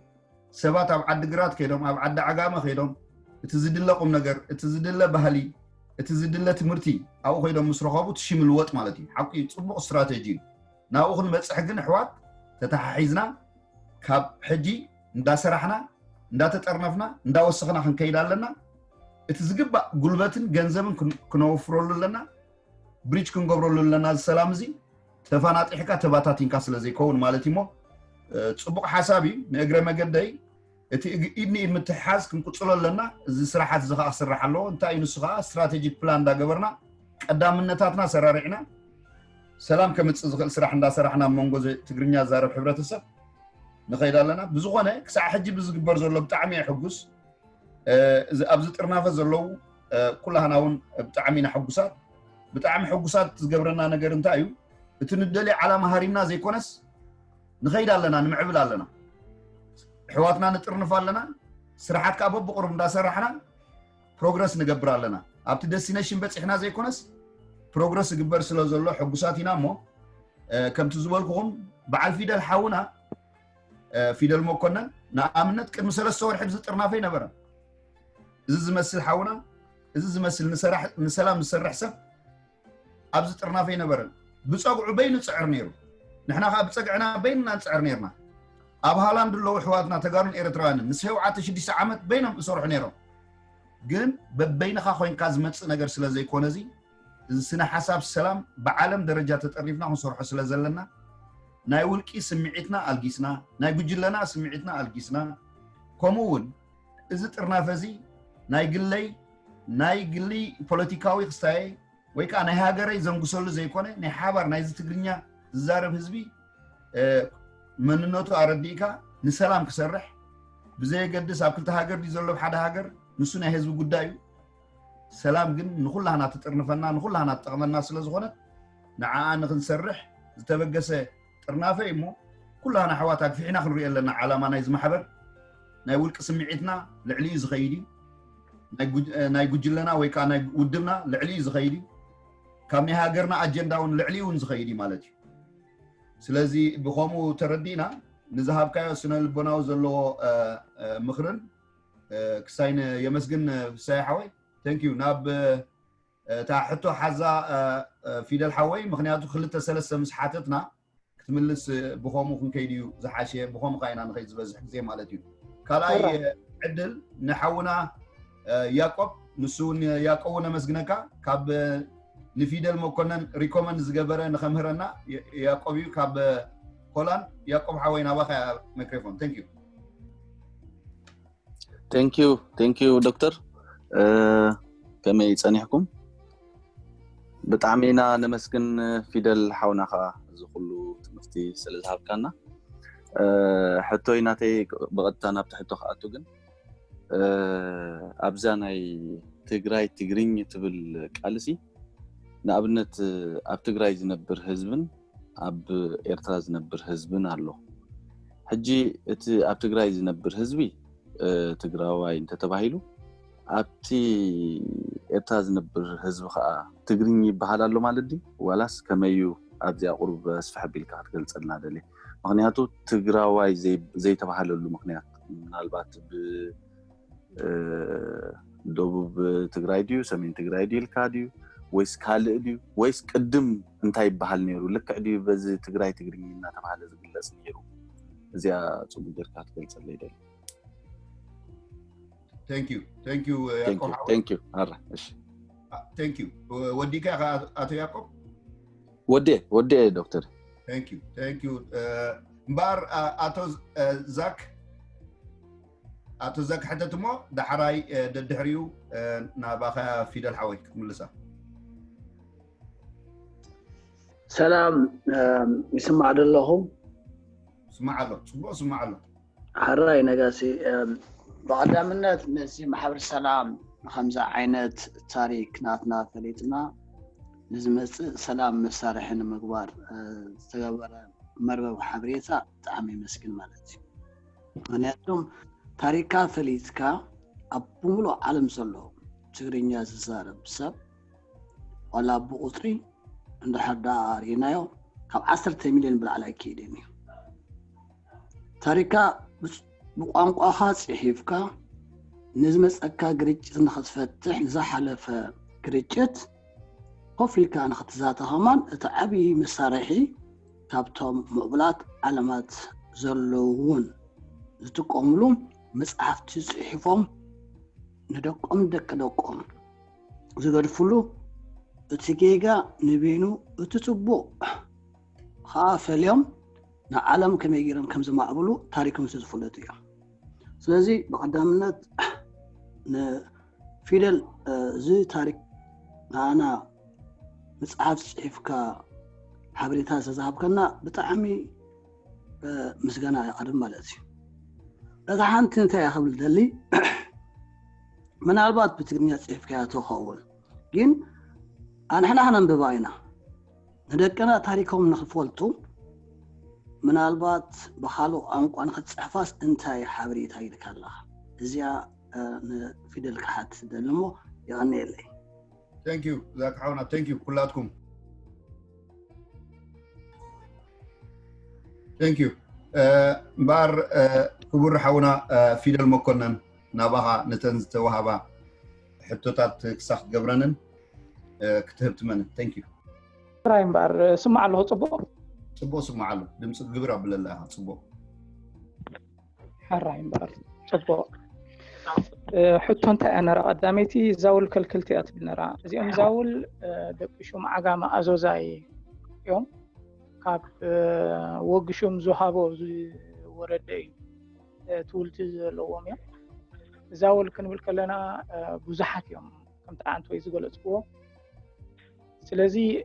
Speaker 1: ሰባት ኣብ ዓዲ ግራት ከይዶም ኣብ ዓዲ ዓጋመ ከይዶም እቲ ዝድለ ቁም ነገር እቲ ዝድለ ባህሊ እቲ ዝድለ ትምህርቲ ኣብኡ ከይዶም ምስ ረኸቡ ትሽምል ወጥ ማለት እዩ ሓቂ ፅቡቕ ስትራቴጂ እዩ ናብኡ ክንበፅሕ ግን ኣሕዋት ተተሓሒዝና ካብ ሕጂ እንዳሰራሕና እንዳተጠርነፍና እንዳወሰኽና ክንከይድ ኣለና እቲ ዝግባእ ጉልበትን ገንዘብን ክነወፍረሉ ኣለና ብሪጅ ክንገብረሉ ኣለና ሰላም እዚ ተፈናጢሕካ ተባታቲንካ ስለ ዘይከውን ማለት እዩ ሞ ፅቡቕ ሓሳብ እዩ ንእግረ መገደይ እቲ ኢድኒ ኢድ ምትሕሓዝ ክንቅፅሎ ኣለና እዚ ስራሓት እዚ ከዓ ክስራሕ ኣለዎ እንታይ እዩ ንሱ ከዓ ስትራቴጂክ ፕላን እንዳገበርና ቀዳምነታትና ሰራሪዕና ሰላም ከምፅእ ዝኽእል ስራሕ እንዳሰራሕና መንጎ ትግርኛ ዛረብ ሕብረተሰብ ንኸይድ ኣለና ብዝኾነ ክሳዕ ሕጂ ብዝግበር ዘሎ ብጣዕሚ የሕጉስ ኣብዚ ጥርናፈ ዘለው ኩላህና እውን ብጣዕሚ ኢና ሕጉሳት ብጣዕሚ ሕጉሳት ዝገብረና ነገር እንታይ እዩ እቲ ንደልዮ ዓላማ ሃሪምና ዘይኮነስ ንኸይድ ኣለና ንምዕብል ኣለና ሕዋትና ንጥርንፍ ኣለና ስራሓት ከዓ በብቁሩብ እንዳሰራሕና ፕሮግረስ ንገብር ኣለና ኣብቲ ደስቲኔሽን በፂሕና ዘይኮነስ ፕሮግረስ ዝግበር ስለ ዘሎ ሕጉሳት ኢና እሞ ከምቲ ዝበልኩኹም በዓል ፊደል ሓውና ፊደል መኮነን ንኣብነት ቅድሚ 3 ወርሒ ብዝጥርናፈ ይነበረ እዚ ዝመስል ሓውና እዚ ዝመስል ንሰላም ዝሰርሕ ሰብ ኣብዚ ጥርናፈ ይነበረን ብፀጉዑ በይኑ ፅዕር ነይሩ ንሕና ከዓ ብፀግዕና በይንና ንፅዕር ነርና اب هالاند لو حواتنا تقارن إيرتران نسيو عاتش دي ساعات بينهم يصرح نيرو جن ببينها خوين كازمت نجار سلا زي كونزي سنة حساب السلام بعالم درجات تقريبنا ونصرح سلا زلنا ناي ولكي سمعتنا الجسنا ناي بجلنا سمعتنا الجسنا كمون إذا ترنافزي ناي قلي بوليتيكاوي خستاي ويك أنا هاجري زنقصول زي كونه نحابر ناي زتقرنيا زارب حزبي من النوتو أرديكا نسلام كسرح بزي قدس أكلت هاجر دي زلوا بحد هاجر نسونا حزب قدايو سلام جن نخلها نتطرنفنا نخلها نتقمنا سلزغنا نعان نسرح زتبقسه ترنافه إمو كلها نحواتك في حين آخر رئي لنا على ما نايز محبر ناي ولك سمعتنا لعلي زغيدي ناي قجلنا ويكا ناي ودبنا لعلي زغيدي كامني هاجرنا أجنداون لعلي ونزغيدي مالتي سلازي بخومو تردينا نذهب كايو سنة البناو زلو مخرن كساين يمسجن سايحوي ثانك يو ناب تحتو حزا فيدل حوي مخنياتو خلت ثلاث مسحاتنا كتملس بخومو كن كيديو زحاشيه بخومو قاينا نخيز بزح زي مالتي كالاي عدل نحونا ياقوب نسون ياقونا مسجنكا كاب نفيدل مكونن ريكومند زغبره نخمهرنا ياقوبيو كاب هولان ياقوب حوينا باخا ميكروفون
Speaker 6: ثانك يو دكتور كما يصنحكم بطعمينا نمسكن فيدل حوناخا زخلو تمفتي سلازهابكنا حتويناتي بغتانا بتحتو خاطو جن ابزاناي تግራይ ትግርኝ ትብል ቃልሲ ንኣብነት ኣብ ትግራይ ዝነብር ህዝብን ኣብ ኤርትራ ዝነብር ህዝብን ኣሎ ሕጂ እቲ ኣብ ትግራይ ዝነብር ህዝቢ ትግራዋይ እንተተባሂሉ ኣብቲ ኤርትራ ዝነብር ህዝብ ከዓ ትግርኝ ይባሃል ኣሎ ማለት ዲ ወላስ ከመዩ ኣብዚያ ቁርብ ስፍሕ ቢልካ ክትገልጸልና ደሊ ምክንያቱ ትግራዋይ ዘይተባሃለሉ ምክንያት ምናልባት ብ ደቡብ ትግራይ ዲዩ ሰሜን ትግራይ ዲልካ ዲዩ ወይስ ካልእ ዲዩ ወይስ ቅድም እንታይ ይባሃል ነይሩ ልክዕ ዲዩ በዚ ትግራይ ትግርኝ እናተባሃለ ዝግለጽ ነይሩ እዚያ ጽቡቅ ጀርካ ክትገልጸለይ ደሊ
Speaker 1: Thank you.
Speaker 6: Thank you. Ara.
Speaker 1: Thank you. Wadika ato Jacob?
Speaker 6: Wode doctor.
Speaker 1: Thank you. Mbar ato Zak. Ato Zak حتى دحراي ددحريو ناباخا فيدل حويك ملسا.
Speaker 5: سلام يسمع لهم.
Speaker 1: سمع له.
Speaker 5: حراي نقاسي بقدامنا نسي محبر السلام خمسة عينات تاريخ ناتنا فريتنا نزمت سلام مسارحين مقبار تقبر مربى وحبريتا تعمي مسكين مالتي ونياتهم تاريخا فريتكا أبولو عالم سلو تغرينيا زارب سب ولا بقطري عند حدا رينايو كاب 10 مليون بالعلاي كيديني تاريخا بقانقاها صحيفكا نزمصكا غريچت نخصفتح نزحلف غريچت قفلكا نختزاته همان تعبي مسارحي كابتوم مقبلات علامات زلوون زتقوملو مصحفت صحيفهم ندقم دقدقم زغدفلو اتيغا نبينو اتصبو خاف اليوم نعلم كم يجرم كم زما قبلو تاريخهم سزفلت يا ስለዚህ በቀዳምነት ፊደል زي تاريخ انا مصحف صحيفك حبريتا زዛብከና بطعمي مسغنا يقدم مالتي لذا حنت انت يا خبل دلي ምናልባት بتግርኛ ጽሕፍካ ያተኸውን ግን انا ننبባይና ንደቀና ታሪኮም ንኽፈልጡ ምናልባት በኻሎ ቋንቋን ክትጽሕፋስ እንታይ ሓበሬታ ይልካላ እዚያ ፊደል ካሓት ደልሞ ይغنيلي
Speaker 1: Thank you ذاك حونا thank you كلاتكم thank you بار كبر حونا فيدل مكونن نابها نتنز توهبا حتوتات كسخ جبرنن كتبت من thank you
Speaker 2: رايم بار سمع له صبو
Speaker 1: صبو سمع له دمس جبر بالله صبو
Speaker 2: حراين بار صبو حتى انت انا قداميتي زاول كلكلتي اتبنرا زيهم زاول دقشوم عقام ازوزاي يوم كاب وقشوم زهابو وردي تولت لوم يا زاول كنبل كلنا بزحات يوم كم تعنتو يزغلصبو سلازي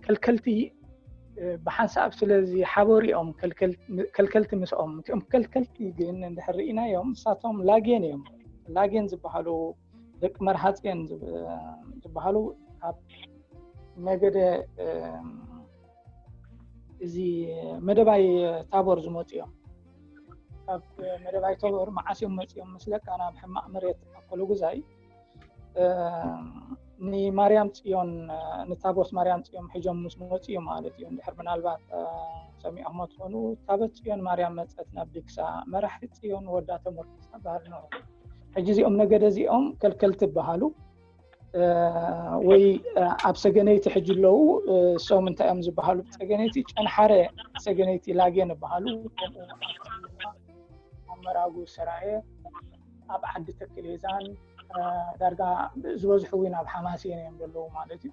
Speaker 2: كلكلتي بحساب سلازي حبوريهم كلكلت مسኦም تم كلكلتي ግን እንደحرينا يوم ساتهم لاجين يوم لاجين زبحالو دق مرحصين زبحالو اب نگده زي مدباي تابور زموتيوم اب مدباي تابور معاسيوم مصيوم مسلك انا بحما مريت اقلو غزاي ني مريم تيون نتابوس مريم تيون حجم مسموتيوم ማለት እዩ እንድሕር ምናልባት ሰሚዖም ትኾኑ ታበት ጽዮን ማርያም መጽአትና ብክሳ መራሕቲ ጽዮን ወዳ ተመርክሳ ባህል ነው ሕጂ እዚኦም ነገደ እዚኦም ከልከልት በሃሉ ወይ ኣብ ሰገነይቲ ሕጂ ለው ሶም እንታይም ዝበሃሉ ሰገነይቲ ጨንሓረ ሰገነይቲ ላጌን በሃሉ ኣመራጉ ሰራየ ኣብ ዓዲ ተክሌዛን ዳርጋ ዝበዝሑ ዊና ኣብ ሓማስየን እዮም ዘለዉ ማለት እዩ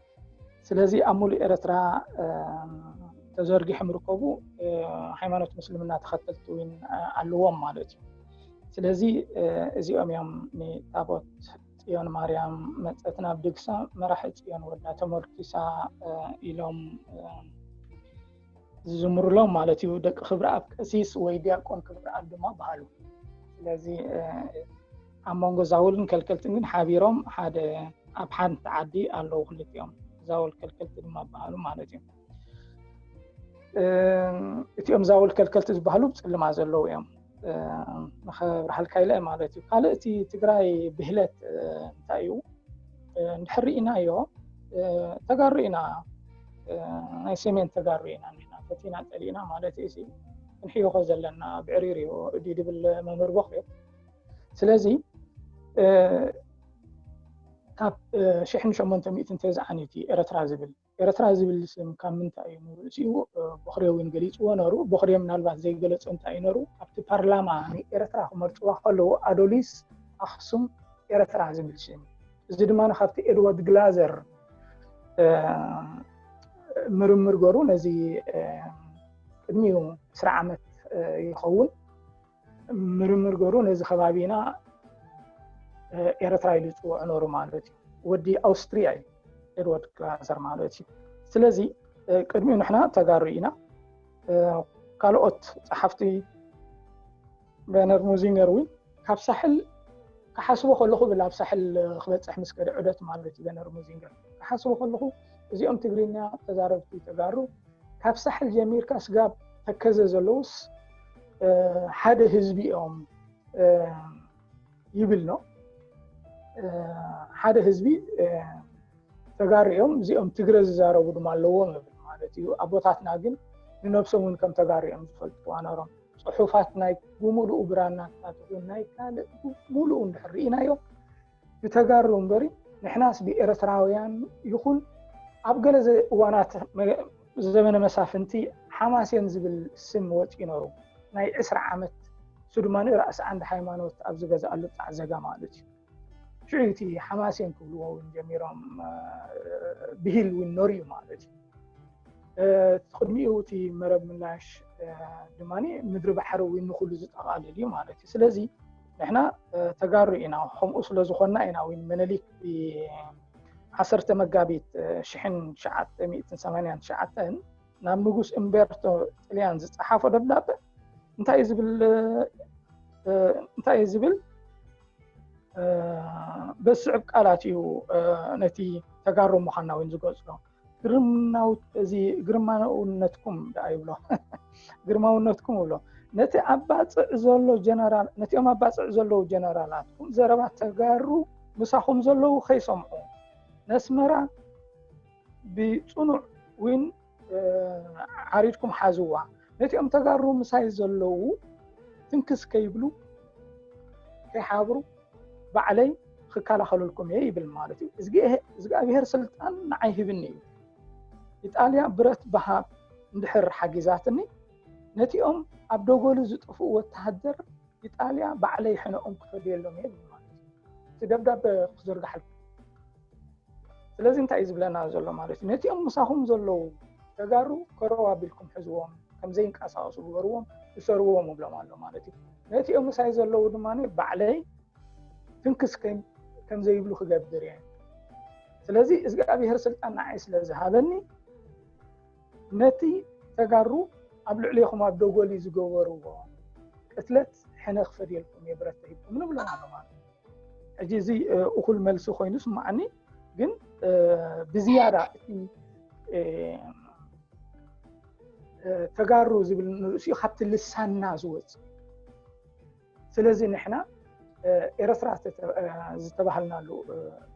Speaker 2: ስለዚ ኣሙሉ ኤርትራ ተዘርጊሖም ይርከቡ ሃይማኖት ሙስሊምና ተኸተልቲ ዊን ኣለዎም ማለት እዩ ስለዚ እዚኦም እዮም ንታቦት ጽዮን ማርያም መጽአትና ብድግሳ መራሒ ጽዮን ወዳ ተመርኪሳ ኢሎም ዝዝምሩሎም ማለት እዩ ደቂ ክብሪ ኣብ ቀሲስ ወይ ዲያቆን ክብሪ ኣብ ድማ በሃሉ ስለዚ ኣሞንጎ ዛውልን ከልከልትን ግን ሓቢሮም ሓደ ኣብ ሓንቲ ዓዲ ኣለዉ ክልቲኦም ዛውል ከልከልቲ ድማ በሃሉ ማለት እዩ እቲኦም ዛውል ከልከልቲ ዝበሃሉ ብጽልማ ዘለዉ እዮም ንኸብርሃልካ ኢለ ማለት እዩ ካልእቲ ትግራይ ብህለት እንታይ እዩ እንድሕርኢናዮ ተጋሩ ኢና ናይ ሰሜን ተጋሩ ኢና ፈቲና ጠሊና ማለት እዩ እንሕይኾ ዘለና ብዕሪርዮ ድብል መምህር ቦኽዮ ስለዚ ካብ 1800 ተዛዓኒቲ ኤርትራ ዝብል ስም ካብ ምንታይ እዩ ንርእሲኡ ቦኽሬውን ገሊፅዎ ነሩ ቦኽሬ ምናልባት ዘይገለጾ እንታይ ነሩ ኣብቲ ፓርላማ ንኤርትራ ክመርፅዋ ከለዉ ኣዶሊስ ኣክሱም ኤርትራ ዝብል ስም እዚ ድማ ካብቲ ኤድዋርድ ግላዘር ምርምር ገሩ ነዚ ቅድሚኡ 10 ዓመት ይኸውን ምርምር ገሩ ነዚ ከባቢና ኤርትራ ይልጽውዑ ነሩ ማለት እዩ ወዲ ኣውስትሪያ ኤድዋርድ ግላዘር ማለት እዩ ስለዚ ቅድሚኡ ንሕና ተጋሩ ኢና ካልኦት ጸሓፍቲ በነር ሙዚንገር ዊ ካብ ሳሕል ክሓስቦ ከለኹ ብላብ ሳሕል ክበጽሕ ምስ ከደ ዑደት ማለት እዩ በነር ሙዚንገር ክሓስቦ ከለኹ እዚኦም ትግርኛ ተዛረብቲ ተጋሩ ካብ ሳሕል ጀሚርካ ስጋብ ተከዘ ዘለውስ ሓደ ህዝቢ እዮም ይብል ነው ሓደ ህዝቢ ተጋሪኦም እዚኦም ትግረ ዝዛረቡ ድማ ኣለዎም ማለት እዩ ኣቦታትና ግን ንነብሶምን ከም ተጋሪኦም ዝፈልጡ ኣነሮም ጽሑፋት ናይ ሙሉኡ ብራናታት ናይ ካልእ ሙሉኡ እንድሕርኢናዮ ብተጋሩ እምበሪ ንሕናስ ብኤርትራውያን ይኹን ኣብ ገለ እዋናት ዘመነ መሳፍንቲ ሓማስየን ዝብል ስም ወፂኡ ነሩ ናይ 20 ዓመት ሱድማን ራእስ አንድ ሃይማኖት ኣብ ዝገዛሉ ጣዕዘጋ ማለት እዩ ሽዑቲ ሓማስየን ክብልዎ ጀሚሮም ብሂል ዊኖሪ ማለት እዩ ቅድሚኡቲ መረብ ምላሽ ድማኒ ምድሪ ባሕሪ ዊንኩሉ ዝጠቃልል እዩ ማለት እዩ ስለዚ ንሕና ተጋሩ ኢና ከምኡ ስለ ዝኾና ኢና ዊን መነሊክ ብ10 መጋቢት 1989 ናብ ንጉስ እምቤርቶ ጣልያን ዝጻሓፈ ደብዳቤ እንታይ ዝብል በስዕብ ቃላት እዩ ነቲ ተጋሩ ምዃና ዊን ዝገልጾ ግርማውነትኩም ዳይብሎ ግርማውነትኩም ብሎ ነቲ ኣባጽዕ ዘሎ ጀነራል ነቲኦም ኣባጽዕ ዘለዉ ጀነራላትኩም ዘረባ ተጋሩ ምሳኹም ዘለዉ ከይሰምዑ ነስመራ ብጽኑዕ ዊን ዓሪድኩም ሓዝዋ ነቲኦም ተጋሩ ምሳይ ዘለዉ ትንክስ ከይብሉ ከይሓብሩ ባዕለይ ክከላኸለልኩም ይብል ማለት እዩ እግዚአብሔር ስልጣን ንዓይ ሂብኒ እዩ ኢጣልያ ብረት በሃብ እንድሕር ሓጊዛትኒ ነቲኦም ኣብ ደጎሉ ዝጥፍኡ ወተሃደር إيطاليا بعلي حنا كفدي لهم يد تدبدب خزرق حل لازم تعيز بلنا زلوا مالتي نتي مساهم زلوا تجارو كروا بالكم حزوهم كم زين كاساس وغروهم يسروهم بلا مالو مالتي نتي مساي زلوا دماني بعلي تنكس كم زي يبلو خجبر يعني ስለዚህ እግዚአብሔር ስልጣን ናይ ስለዝሃበኒ ነቲ ተጋሩ ኣብ ልዕሊኹም ኣብ ደጎሊ ዝገበርዎ ቅትለት ሕነ ክፈድየልኩም የብረት ሂብኩም ንብሎ ማለት ሕጂ እዚ እኩል መልሲ ኮይኑ ስማዕኒ ግን ብዝያዳ እቲ ተጋሩ ዝብል ንርእሲ ካብቲ ልሳንና ዝወፅ ስለዚ ንሕና ኤርትራ ዝተባሃልናሉ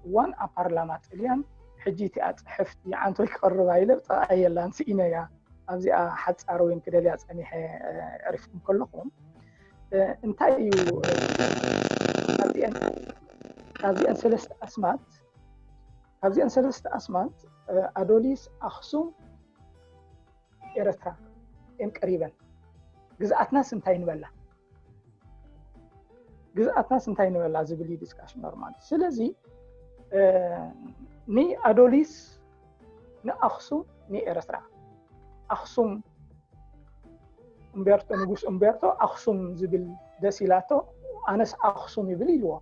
Speaker 2: እዋን ኣብ ፓርላማ ጣልያን ሕጂ እቲ ኣፅሕፍቲ ዓንቶይ ክቐርባ ኢለ ብጠቕየላን ስኢነያ ኣብዚኣ ሓፃር ወይን ክደልያ ፀኒሐ ዕሪፍኩም ከለኹም እንታይ እዩ ካብዚአን ሰለስተ ኣስማት ኣዶሊስ ኣክሱም ኤርትራ እን ቀሪበን ግዝኣትናስ እንታይ ንበላ ግዝኣትናስ እንታይ ንበላ ዝብል ዲስካሽን ኖርማል ስለዚ ኒ ኣዶሊስ ንኣክሱም ንኤርትራ ኣክሱም እምቤርቶ ንጉስ እምቤርቶ ኣክሱም ዝብል ደሲላቶ ኣነስ ኣክሱም ይብል ኢልዎ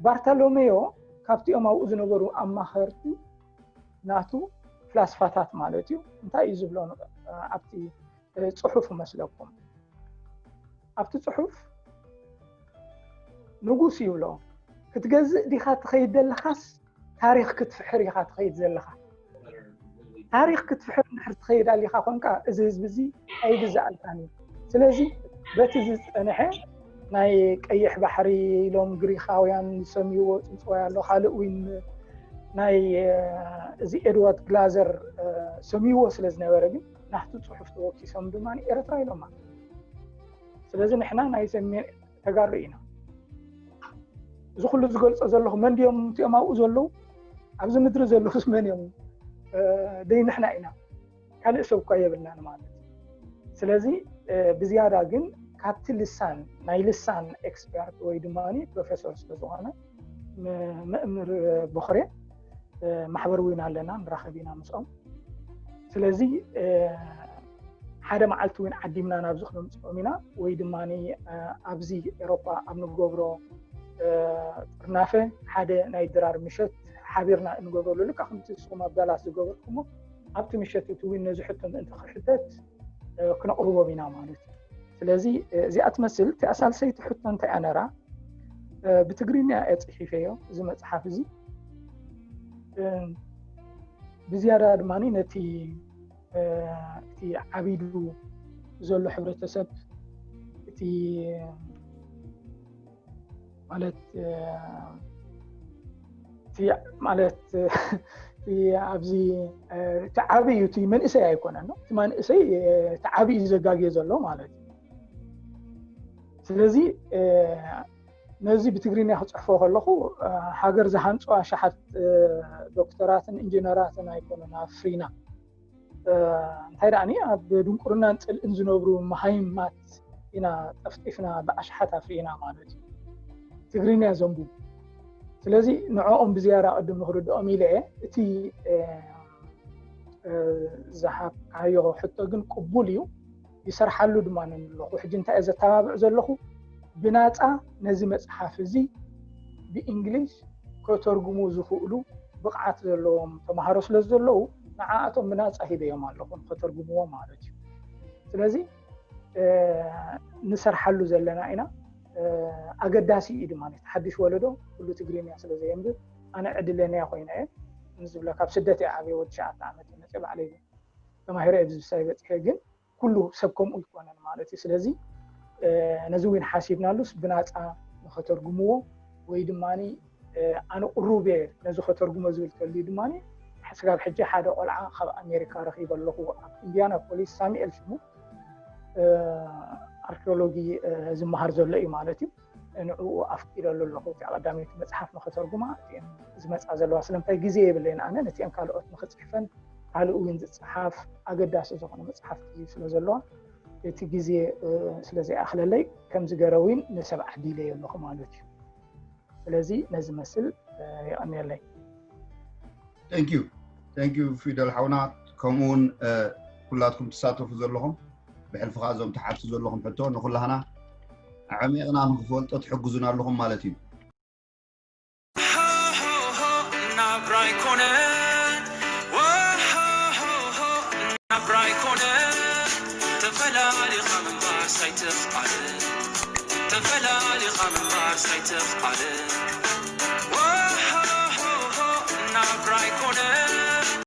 Speaker 2: ባርተሎሜዮ ካብቲኦም ኣብኡ ዝነበሩ ኣማኸርቲ ናቱ ፍላስፋታት ማለት እዩ እንታይ እዩ ዝብሎ ኣብቲ ፅሑፍ መስለኩም ኣብቲ ፅሑፍ ንጉስ ይብሎ ክትገዝእ ዲኻ ትኸይድ ዘለኻስ ታሪክ ክትፍሕር ኢኻ ትኸይድ ዘለኻ ታሪክ ክትፍሕር ንድሕር ትኸይድ ኣሊኻ ኮንካ እዚ ህዝቢ እዚ ኣይግዛእልካኒ ስለዚ በቲ ዝፀንሐ ናይ ቀይሕ ባሕሪ ኢሎም ግሪካውያን ሰሚዎ ፅንፅዋ ኣሎ ካልእ እውን ናይ እዚ ኤድዋርድ ግላዘር ሰሚዎ ስለ ዝነበረ ግን ናሕቱ ፅሑፍ ተወኪሶም ድማ ኤርትራ ኢሎማ ስለዚ ንሕና ናይ ሰሜን ተጋሩ ኢና እዚ ኩሉ ዝገልፆ ዘለኹ መን ድዮም እቲኦም ኣብኡ ዘለዉ ኣብዚ ምድሪ ዘለዉ መን እዮም ደይ ንሕና ኢና ካልእ ሰብ እኳ የብልናን ማለት ስለዚ ብዝያዳ ግን ካብቲ ልሳን ናይ ልሳን ኤክስፐርት ወይ ድማኒ ፕሮፌሰር ስለዝኾነ መእምር በኽሬ ማሕበር እውን ኣለና ንራኸብ ኢና ምስኦም ስለዚ ሓደ መዓልቲ እውን ዓዲምና ናብዚ ክንምፅኦም ኢና ወይ ድማኒ ኣብዚ ኤሮፓ ኣብ ንገብሮ ጥርናፈ ሓደ ናይ ድራር ምሸት ሓቢርና እንገብረሉ ልካ ከምቲ ንስኹም ኣብ ዳላስ ዝገበርኩሞ ኣብቲ ምሸት እቲ እውን ነዚ ሕቶ ምእንቲ ክሕተት ክነቕርቦም ኢና ማለት እዩ ስለዚ እዚኣ ትመስል እቲ ኣሳልሰይቲ ሕቶ እንታይ እያ ነራ ብትግርኛ እየ ፅሒፈዮ እዚ መፅሓፍ እዚ ብዝያዳ ድማኒ ነቲ እቲ ዓቢዱ ዘሎ ሕብረተሰብ እቲ ማለት ኣብዚ ተዓብዩ እቲ መንእሰይ ኣይኮነን እቲ መንእሰይ ተዓብዩ ዘጋግየ ዘሎ ማለት እዩ ስለዚ ነዚ ብትግርኛ ክፅሕፎ ከለኹ ሃገር ዝሃንፅዋ ሸሓት ዶክተራትን ኢንጂነራትን ኣይኮኑን ኣፍሪና እንታይ ደኣኒ ኣብ ድንቁርናን ፅልእን ዝነብሩ መሃይማት ኢና ጠፍጢፍና ብኣሽሓት ኣፍሪና ማለት እዩ ትግርኛ ዘንቡ ስለዚ ንዕኦም ብዝያዳ ቅድም ንክርድኦም ኢለ እቲ ዝሃብካዮ ሕቶ ግን ቅቡል እዩ ይሰርሓሉ ድማ ንለኹ ሕጂ እንታይ እየ ዘተባብዕ ዘለኹ ብናፃ ነዚ መፅሓፍ እዚ ብእንግሊዝ ከተርጉሙ ዝኽእሉ ብቕዓት ዘለዎም ተምሃሮ ስለ ዘለዉ ንዓኣቶም ብናፃ ሂበዮም ኣለኹ ከተርጉምዎ ማለት እዩ ስለዚ ንሰርሓሉ ዘለና ኢና ኣገዳሲ እዩ ድማ ሓድሽ ወለዶ ኩሉ ትግርኛ ስለ ዘየንብብ ኣነ ዕድለኛ ኮይነ እየ ንዝብለ ካብ ስደት እየ ዓብየ ወዲ 9 ዓመት መፅእ ባዕለይ ተማሂረ እየ ብዝብሳይ በፂሐ ግን ኩሉ ሰብ ከምኡ ይኮነን ማለት እዩ ስለዚ ነዚ እውን ሓሲብናሉስ ብናፃ ንኸተርጉምዎ ወይ ድማኒ ኣነ ቁሩብ እየ ነዚ ከተርጉሞ ዝብል ከልዩ ድማኒ ሓስጋብ ሕጂ ሓደ ቆልዓ ካብ ኣሜሪካ ረኺበ ኣለኹ ኣብ ኢንድያናፖሊስ ሳሙኤል ሽሙ ኣርኪኦሎጂ ዝመሃር ዘሎ እዩ ማለት እዩ ንዕኡ ኣፍቂደሉ ኣለኹ እቲ ቀዳሚት መፅሓፍ ንኸተርጉማ እቲአን ዝመፃ ዘለዋ ስለምንታይ ግዜ የብለይን ኣነ ነቲአን ካልኦት ንኽፅሕፈን ካልእ እውን ዝፅሓፍ ኣገዳሲ ዝኾነ መፅሓፍቲ ስለ ዘለዋ እቲ ግዜ ስለዚ ኣኽለለይ ከም ዝገረዊን ንሰብ ዓዲለይ ኣለኹ ማለት እዩ ስለዚ ነዚ መስል ይቐኒየለይ
Speaker 1: ቴንክ ዩ ፊደል ሓውና ከምኡውን ኩላትኩም ትሳተፉ ዘለኹም ብሕልፊ ከዓ እዞም ተሓቱ ዘለኹም ሕቶ ንኩላህና ዓሚቕና ንክፈልጦ ትሕግዙና ኣለኹም ማለት እዩ
Speaker 7: تفلالي خمبار سايتف قال نابراي كونه